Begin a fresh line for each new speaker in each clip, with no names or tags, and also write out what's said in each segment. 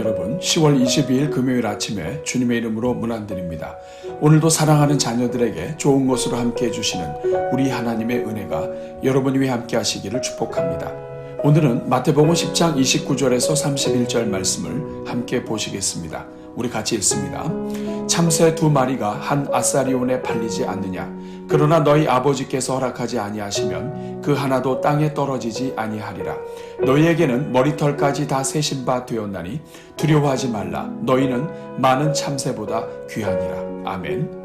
여러분, 10월 22일 금요일 아침에 주님의 이름으로 문안드립니다. 오늘도 사랑하는 자녀들에게 좋은 것으로 함께 해주시는 우리 하나님의 은혜가 여러분 위에 함께 하시기를 축복합니다. 오늘은 마태복음 10장 29절에서 31절 말씀을 함께 보시겠습니다. 우리 같이 읽습니다. 참새 2마리가 한 아사리온에 팔리지 않느냐? 그러나 너희 아버지께서 허락하지 아니하시면 그 하나도 땅에 떨어지지 아니하리라. 너희에게는 머리털까지 다 세신 바 되었나니 두려워하지 말라. 너희는 많은 참새보다 귀하니라. 아멘.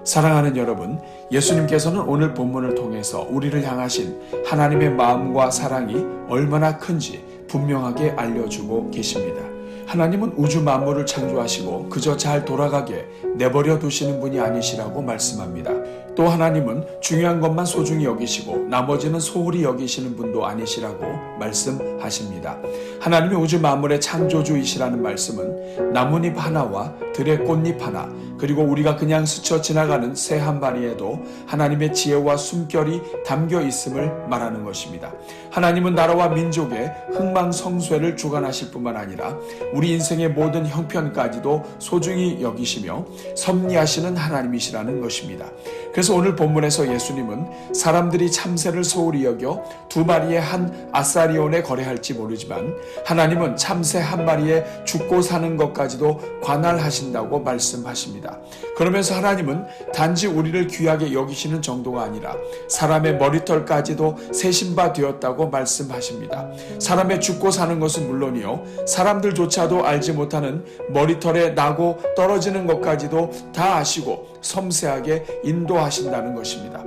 사랑하는 여러분, 예수님께서는 오늘 본문을 통해서 우리를 향하신 하나님의 마음과 사랑이 얼마나 큰지 분명하게 알려주고 계십니다. 하나님은 우주 만물을 창조하시고 그저 잘 돌아가게 내버려 두시는 분이 아니시라고 말씀합니다. 또 하나님은 중요한 것만 소중히 여기시고 나머지는 소홀히 여기시는 분도 아니시라고 말씀하십니다. 하나님이 우주 만물의 창조주이시라는 말씀은 나뭇잎 하나와 들의 꽃잎 하나, 그리고 우리가 그냥 스쳐 지나가는 새 한 마리에도 하나님의 지혜와 숨결이 담겨 있음을 말하는 것입니다. 하나님은 나라와 민족의 흥망성쇠를 주관하실 뿐만 아니라 우리 인생의 모든 형편까지도 소중히 여기시며 섭리하시는 하나님이시라는 것입니다. 그래서 오늘 본문에서 예수님은 사람들이 참새를 소홀히 여겨 2마리의 한 아사리온에 거래할지 모르지만 하나님은 참새 1마리에 죽고 사는 것까지도 관할하신다고 말씀하십니다. 그러면서 하나님은 단지 우리를 귀하게 여기시는 정도가 아니라 사람의 머리털까지도 세신 바 되었다고 말씀하십니다. 사람의 죽고 사는 것은 물론이요, 사람들조차도 알지 못하는 머리털에 나고 떨어지는 것까지도 다 아시고 섬세하게 인도하신다는 것입니다.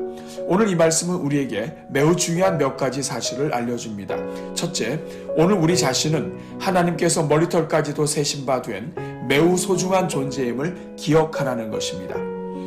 오늘 이 말씀은 우리에게 매우 중요한 몇 가지 사실을 알려줍니다. 첫째, 오늘 우리 자신은 하나님께서 머리털까지도 세신 바 된 매우 소중한 존재임을 기억하라는 것입니다.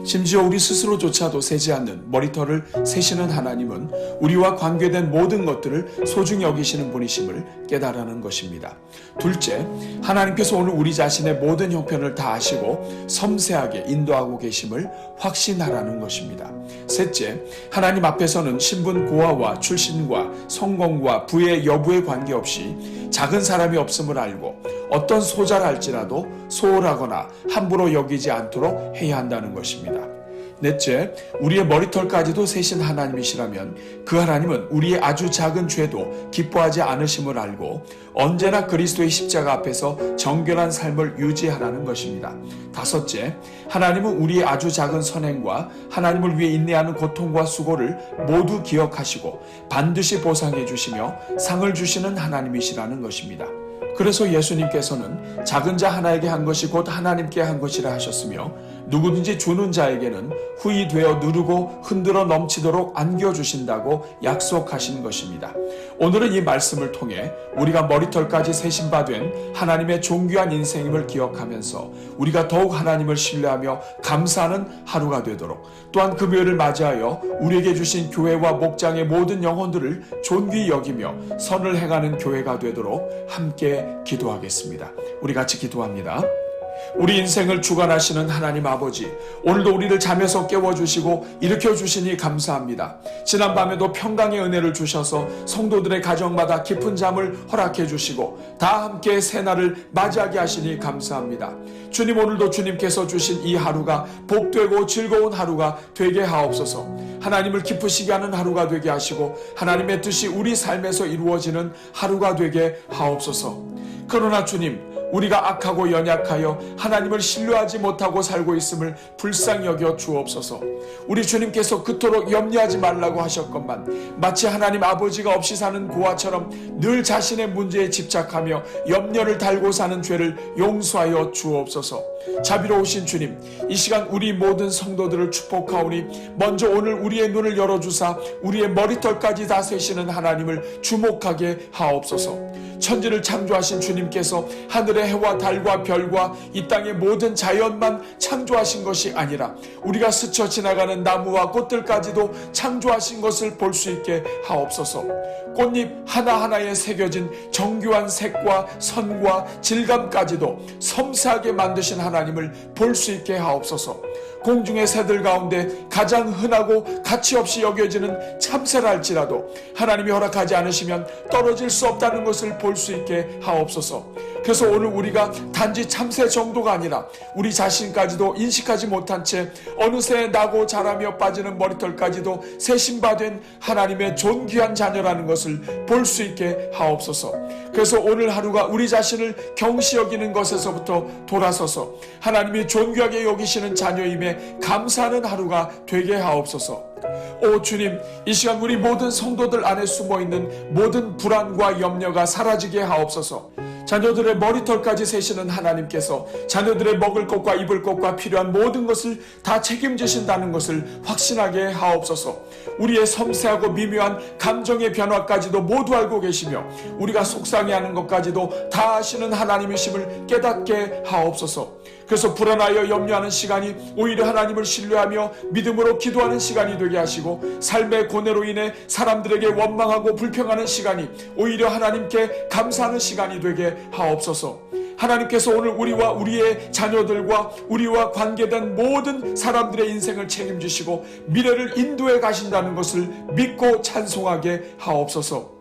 심지어 우리 스스로조차도 세지 않는 머리털을 세시는 하나님은 우리와 관계된 모든 것들을 소중히 여기시는 분이심을 깨달으라는 것입니다. 둘째, 하나님께서 오늘 우리 자신의 모든 형편을 다 아시고 섬세하게 인도하고 계심을 확신하라는 것입니다. 셋째, 하나님 앞에서는 신분 고하와 출신과 성공과 부의 여부에 관계없이 작은 사람이 없음을 알고 어떤 소자랄지라도 소홀하거나 함부로 여기지 않도록 해야 한다는 것입니다. 넷째, 우리의 머리털까지도 세신 하나님이시라면 그 하나님은 우리의 아주 작은 죄도 기뻐하지 않으심을 알고 언제나 그리스도의 십자가 앞에서 정결한 삶을 유지하라는 것입니다. 다섯째, 하나님은 우리의 아주 작은 선행과 하나님을 위해 인내하는 고통과 수고를 모두 기억하시고 반드시 보상해 주시며 상을 주시는 하나님이시라는 것입니다. 그래서 예수님께서는 작은 자 하나에게 한 것이 곧 하나님께 한 것이라 하셨으며 누구든지 주는 자에게는 후히 되어 누르고 흔들어 넘치도록 안겨주신다고 약속하신 것입니다. 오늘은 이 말씀을 통해 우리가 머리털까지 세신 바 된 하나님의 존귀한 인생임을 기억하면서 우리가 더욱 하나님을 신뢰하며 감사하는 하루가 되도록, 또한 금요일을 맞이하여 우리에게 주신 교회와 목장의 모든 영혼들을 존귀히 여기며 선을 행하는 교회가 되도록 함께 기도하겠습니다. 우리 같이 기도합니다. 우리 인생을 주관하시는 하나님 아버지, 오늘도 우리를 잠에서 깨워주시고 일으켜주시니 감사합니다. 지난밤에도 평강의 은혜를 주셔서 성도들의 가정마다 깊은 잠을 허락해 주시고 다 함께 새날을 맞이하게 하시니 감사합니다. 주님, 오늘도 주님께서 주신 이 하루가 복되고 즐거운 하루가 되게 하옵소서. 하나님을 기쁘시게 하는 하루가 되게 하시고 하나님의 뜻이 우리 삶에서 이루어지는 하루가 되게 하옵소서. 그러나 주님, 우리가 악하고 연약하여 하나님을 신뢰하지 못하고 살고 있음을 불쌍히 여겨 주옵소서. 우리 주님께서 그토록 염려하지 말라고 하셨건만 마치 하나님 아버지가 없이 사는 고아처럼 늘 자신의 문제에 집착하며 염려를 달고 사는 죄를 용서하여 주옵소서. 자비로우신 주님, 이 시간 우리 모든 성도들을 축복하오니 먼저 오늘 우리의 눈을 열어주사 우리의 머리털까지 다 세시는 하나님을 주목하게 하옵소서. 천지를 창조하신 주님께서 하늘의 해와 달과 별과 이 땅의 모든 자연만 창조하신 것이 아니라 우리가 스쳐 지나가는 나무와 꽃들까지도 창조하신 것을 볼 수 있게 하옵소서. 꽃잎 하나하나에 새겨진 정교한 색과 선과 질감까지도 섬세하게 만드신 하나님을 볼 수 있게 하옵소서. 공중의 새들 가운데 가장 흔하고 가치없이 여겨지는 참새라 할지라도 하나님이 허락하지 않으시면 떨어질 수 없다는 것을 볼 수 있게 하옵소서. 그래서 오늘 우리가 단지 참새 정도가 아니라 우리 자신까지도 인식하지 못한 채 어느새 나고 자라며 빠지는 머리털까지도 세심받은 하나님의 존귀한 자녀라는 것을 볼 수 있게 하옵소서. 그래서 오늘 하루가 우리 자신을 경시 여기는 것에서부터 돌아서서 하나님이 존귀하게 여기시는 자녀임에 감사하는 하루가 되게 하옵소서. 오 주님, 이 시간 우리 모든 성도들 안에 숨어있는 모든 불안과 염려가 사라지게 하옵소서. 자녀들의 머리털까지 세시는 하나님께서 자녀들의 먹을 것과 입을 것과 필요한 모든 것을 다 책임지신다는 것을 확신하게 하옵소서. 우리의 섬세하고 미묘한 감정의 변화까지도 모두 알고 계시며 우리가 속상해하는 것까지도 다 아시는 하나님이심을 깨닫게 하옵소서. 그래서 불안하여 염려하는 시간이 오히려 하나님을 신뢰하며 믿음으로 기도하는 시간이 되게 하시고, 삶의 고뇌로 인해 사람들에게 원망하고 불평하는 시간이 오히려 하나님께 감사하는 시간이 되게 하옵소서. 하나님께서 오늘 우리와 우리의 자녀들과 우리와 관계된 모든 사람들의 인생을 책임지시고 미래를 인도해 가신다는 것을 믿고 찬송하게 하옵소서.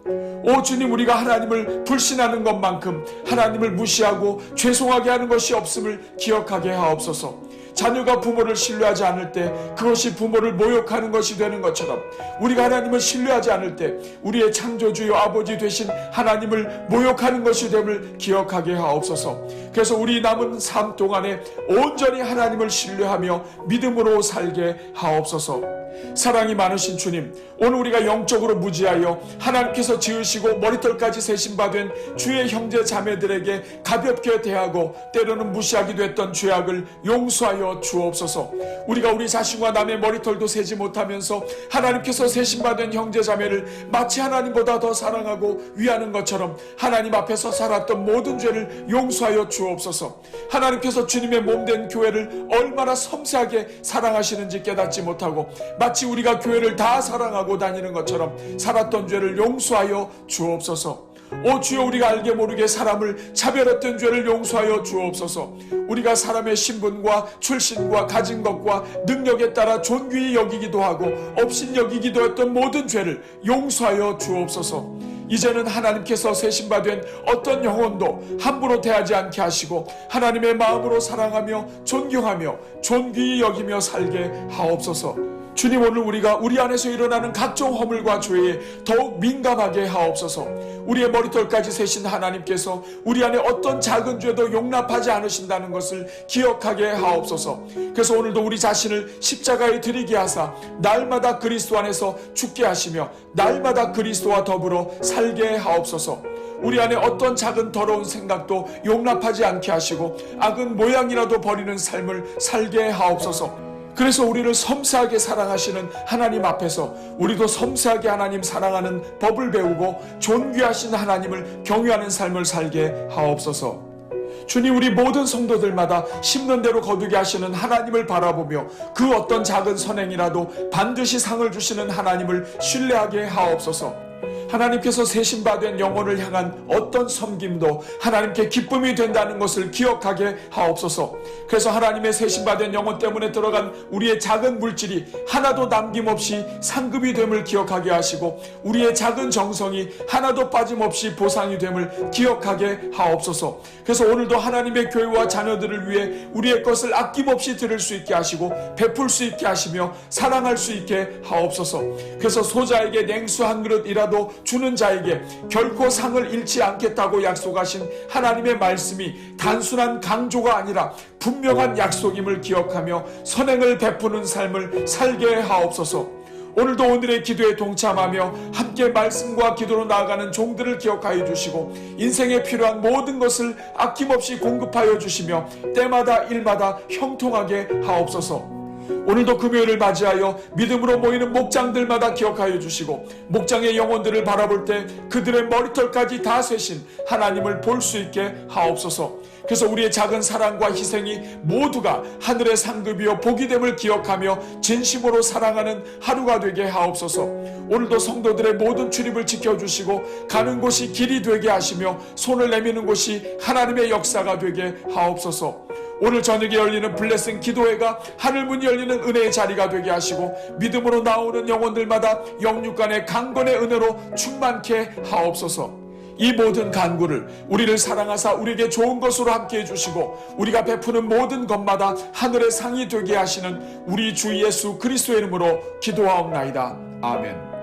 오 주님, 우리가 하나님을 불신하는 것만큼 하나님을 무시하고 죄송하게 하는 것이 없음을 기억하게 하옵소서. 자녀가 부모를 신뢰하지 않을 때 그것이 부모를 모욕하는 것이 되는 것처럼 우리가 하나님을 신뢰하지 않을 때 우리의 창조주요 아버지 되신 하나님을 모욕하는 것이 됨을 기억하게 하옵소서. 그래서 우리 남은 삶 동안에 온전히 하나님을 신뢰하며 믿음으로 살게 하옵소서. 사랑이 많으신 주님, 오늘 우리가 영적으로 무지하여 하나님께서 지으시고 머리털까지 세심받은 주의 형제 자매들에게 가볍게 대하고 때로는 무시하기도 했던 죄악을 용서하여 주옵소서. 우리가 우리 자신과 남의 머리털도 세지 못하면서 하나님께서 세심받은 형제 자매를 마치 하나님보다 더 사랑하고 위하는 것처럼 하나님 앞에서 살았던 모든 죄를 용서하여 주옵소서. 하나님께서 주님의 몸된 교회를 얼마나 섬세하게 사랑하시는지 깨닫지 못하고 마치 우리가 교회를 다 사랑하고 다니는 것처럼 살았던 죄를 용서하여 주옵소서. 오 주여, 우리가 알게 모르게 사람을 차별했던 죄를 용서하여 주옵소서. 우리가 사람의 신분과 출신과 가진 것과 능력에 따라 존귀히 여기기도 하고 업신 여기기도 했던 모든 죄를 용서하여 주옵소서. 이제는 하나님께서 세심받은 어떤 영혼도 함부로 대하지 않게 하시고 하나님의 마음으로 사랑하며 존경하며 존귀히 여기며 살게 하옵소서. 주님, 오늘 우리가 우리 안에서 일어나는 각종 허물과 죄에 더욱 민감하게 하옵소서. 우리의 머리털까지 세신 하나님께서 우리 안에 어떤 작은 죄도 용납하지 않으신다는 것을 기억하게 하옵소서. 그래서 오늘도 우리 자신을 십자가에 드리게 하사 날마다 그리스도 안에서 죽게 하시며 날마다 그리스도와 더불어 살게 하옵소서. 우리 안에 어떤 작은 더러운 생각도 용납하지 않게 하시고 악은 모양이라도 버리는 삶을 살게 하옵소서. 그래서 우리를 섬세하게 사랑하시는 하나님 앞에서 우리도 섬세하게 하나님 사랑하는 법을 배우고 존귀하신 하나님을 경외하는 삶을 살게 하옵소서. 주님, 우리 모든 성도들마다 심는 대로 거두게 하시는 하나님을 바라보며 그 어떤 작은 선행이라도 반드시 상을 주시는 하나님을 신뢰하게 하옵소서. 하나님께서 세심받은 영혼을 향한 어떤 섬김도 하나님께 기쁨이 된다는 것을 기억하게 하옵소서. 그래서 하나님의 세심받은 영혼 때문에 들어간 우리의 작은 물질이 하나도 남김없이 상급이 됨을 기억하게 하시고 우리의 작은 정성이 하나도 빠짐없이 보상이 됨을 기억하게 하옵소서. 그래서 오늘도 하나님의 교회와 자녀들을 위해 우리의 것을 아낌없이 드릴 수 있게 하시고 베풀 수 있게 하시며 사랑할 수 있게 하옵소서. 그래서 소자에게 냉수 한 그릇이라도 주는 자에게 결코 상을 잃지 않겠다고 약속하신 하나님의 말씀이 단순한 강조가 아니라 분명한 약속임을 기억하며 선행을 베푸는 삶을 살게 하옵소서. 오늘도 오늘의 기도에 동참하며 함께 말씀과 기도로 나아가는 종들을 기억하여 주시고 인생에 필요한 모든 것을 아낌없이 공급하여 주시며 때마다 일마다 형통하게 하옵소서. 오늘도 금요일을 맞이하여 믿음으로 모이는 목장들마다 기억하여 주시고 목장의 영혼들을 바라볼 때 그들의 머리털까지 다 세신 하나님을 볼 수 있게 하옵소서. 그래서 우리의 작은 사랑과 희생이 모두가 하늘의 상급이요 복이됨을 기억하며 진심으로 사랑하는 하루가 되게 하옵소서. 오늘도 성도들의 모든 출입을 지켜주시고 가는 곳이 길이 되게 하시며 손을 내미는 곳이 하나님의 역사가 되게 하옵소서. 오늘 저녁에 열리는 블레싱 기도회가 하늘문이 열리는 은혜의 자리가 되게 하시고 믿음으로 나오는 영혼들마다 영육간의 강건의 은혜로 충만케 하옵소서. 이 모든 간구를 우리를 사랑하사 우리에게 좋은 것으로 함께 해주시고 우리가 베푸는 모든 것마다 하늘의 상이 되게 하시는 우리 주 예수 그리스도의 이름으로 기도하옵나이다. 아멘.